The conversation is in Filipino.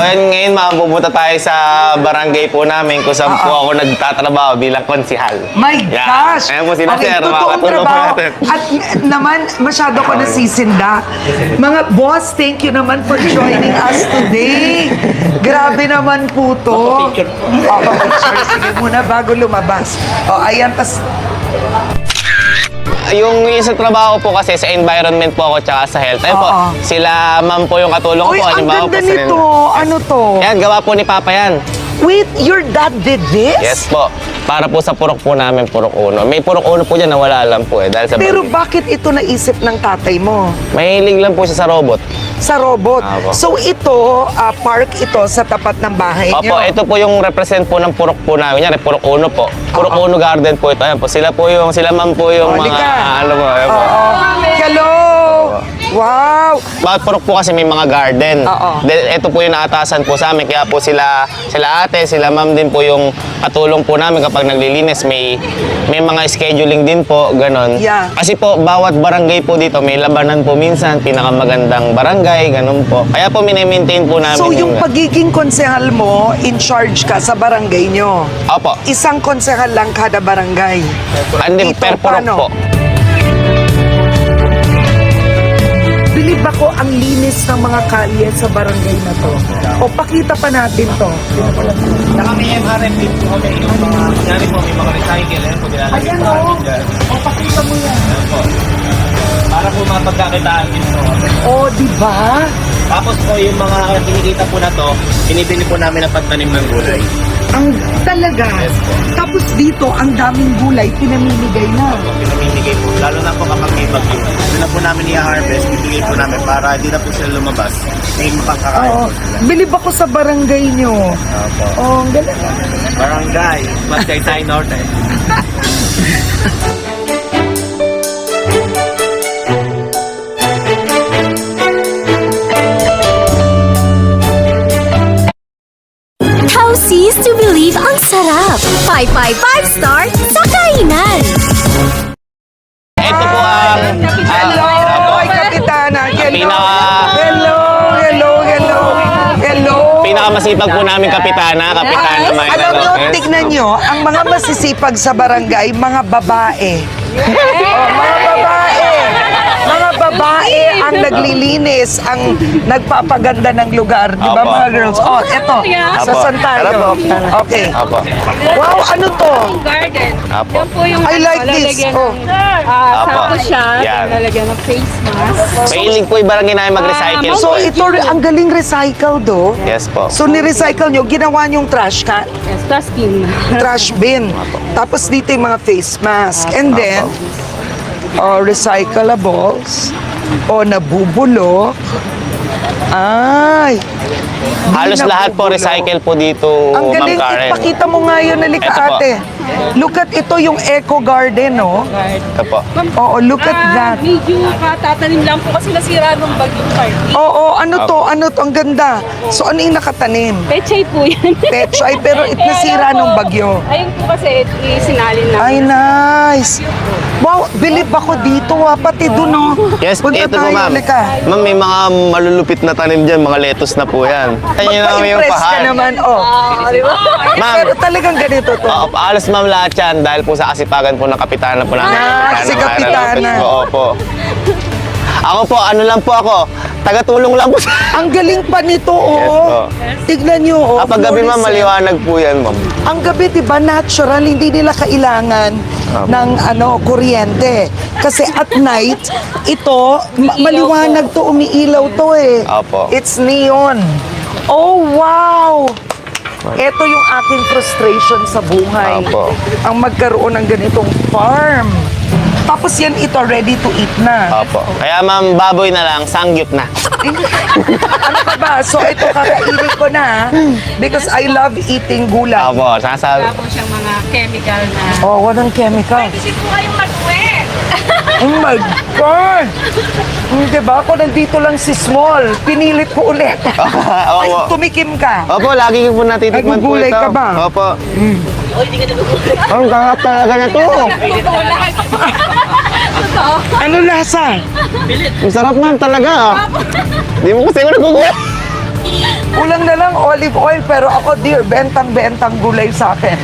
ayun, ngayon pupunta tayo sa barangay po namin kung saan po ako nagtatrabaho bilang konsihal. My gosh! Ayan po sila, Okay, sir. totoong Makakatulong po trabaho. natin. At naman, masyado ko nasisinda. Mga boss, thank you naman for joining us today. Grabe naman po to. Picture. Sige muna bago lumabas. Ayan, tas Yung isa trabaho po kasi sa environment po ako tsaka sa health. Ayun po, sila ma'am po yung katulong uy, po. ang Halimbawa ganda po, sila- nito. Ano to? Yan, gawa po ni Papa yan. Wait, your dad did this? Yes po. Para po sa purok po namin, purok uno. May purok uno po dyan na wala lang po eh. Dahil sa Pero bakit ito naisip ng tatay mo? mahilig lang po siya sa robot. Sa robot. Apo. So ito, park ito sa tapat ng bahay Opo, niyo. ito po yung represent po ng purok po namin. Yan, purok uno po. Purok uno garden po ito. Ayan po, sila ma'am po yung mga, halika. ano po, ayan po. Hello! Wow! Bawat purok po kasi may mga garden. Then, ito po yung naatasan po sa amin. Kaya po sila ate, sila ma'am din po yung katulong po namin kapag naglilinis. May mga scheduling din po, ganon. Yeah. Kasi po, bawat barangay po dito, may labanan po minsan, pinakamagandang barangay, ganon po. Kaya po, mini-maintain po namin. So yung pagiging konsehal mo, in charge ka sa barangay nyo. Opo. Isang konsehal lang kada barangay. Andin, Dito, per purok paano? po. Bilib ako ang linis ng mga kalye sa barangay na to. O pakita pa natin to. Saka may MRF din po kami. Yung mga, kunyari po, may mga recycle. Ayan po, nilalagay Ayan po o. namin dyan. O pakita mo yan. Ayan po. Para po mapagkakitaan din po. O, di ba? Tapos po, yung mga kinikita po na to, binibili po namin ang pagtanim ng gulay. Ang talaga. Tapos dito, ang daming gulay, pinamimigay na. Pinamimigay po. Lalo na po kapag may bagyo. Doon na po namin i-harvest, bibigay po namin para hindi na po sila lumabas. May mapagkakain Oo. po sila. Bilib ako sa barangay nyo. Opo. Oh, ang galing. Barangay, Magsaysay Norte. How cease to believe ang sarap. 5-5-5-star sa kainan. Ito po ang... Hello, ay Kapitana. Hello. Pinaka- Hello, hello, hello. Hello. Pinakamasipag po namin Kapitana May Alam nyo, Lopez. tignan nyo, ang mga masisipag sa barangay, mga babae. Mga babae. Mga babae ang naglilinis, ang nagpapaganda ng lugar. Di ba Apo. mga girls? Eto, sa Apo. Santario. Tara po. Okay. Apo. Wow, ano to? Garden. Apo. Yan po yung I like this. lalagyan Oh. ng Apo. sapo siya, Yan. lalagyan ng face mask. Mahilig po yung barangay namin mag-recycle So po. ito, ang galing recycle do. Yes po. So ni-recycle nyo, ginawa nyong trash can, Yes, plus skin. trash bin. Tapos dito yung mga face mask. And then, recyclables. Nabubulok. Ay. Halos Di lahat po nabubulok. recycle po dito, Ang Ma'am galing, Karen. ipakita mo nga yun, halika Ito po. ate. Look at ito yung eco garden, no? Ito po. Oo, look at that. Medyo katatanim lang po kasi nasira nung bagyong party. Oo, ano to, ang ganda. So ano yung nakatanim? Pechay po yan. Pechay, pero nasira nung bagyo. Ayun po kasi isinalin na. Ay, nice. Wow, bilib ako dito, pati dun, no? Yes, Punta ito po tayo, ma'am. halika. Ma'am, may mga malulupit na tanim dyan, mga lettuce na po yan. Ayun naman yung Magpa-impress ka pahal. naman, Di ba? Ma'am. Pero talagang ganito to. Alas ma'am lahat yan dahil po sa kasipagan po ng kapitana po namin. Si Mayra Kapitana. Lopez po, opo. Ako po, ano lang po ako, tagatulong lang po sa... Ang galing pa nito, oh. Tignan nyo, oh. Kapag gabi ma'am, fluorescent. maliwanag po yan ma'am. Ang gabi, di ba, natural, hindi nila kailangan ng kuryente. Kasi at night, ito, maliwanag to, umiilaw to eh. Opo. It's neon. Oh, wow! Ito yung aking frustration sa buhay. Opo. Ang magkaroon ng ganitong farm. Tapos yan ito, ready to eat na. Opo. Kaya ma'am, baboy na lang, sangyup na. Ano ka ba? So ito, kakainin ko na. Because I love eating gulay. Opo, sasabi. Wala po siyang mga chemical na. Oh, walang chemical. Kasi po kayong mag-uwi. Oh my God! Diba ako nandito lang si Small. Pinilit ko ulit. Ay, Opo. tumikim ka. Opo, lagi ko po natitikman po Nagugulay ito. ka ba? Opo. Ang kakap talaga na to. Ano lasa? Ang sarap ma'am talaga. Di mo kasi ako nagugulay. Kulang na lang olive oil, pero ako dear, bentang-bentang gulay sa akin.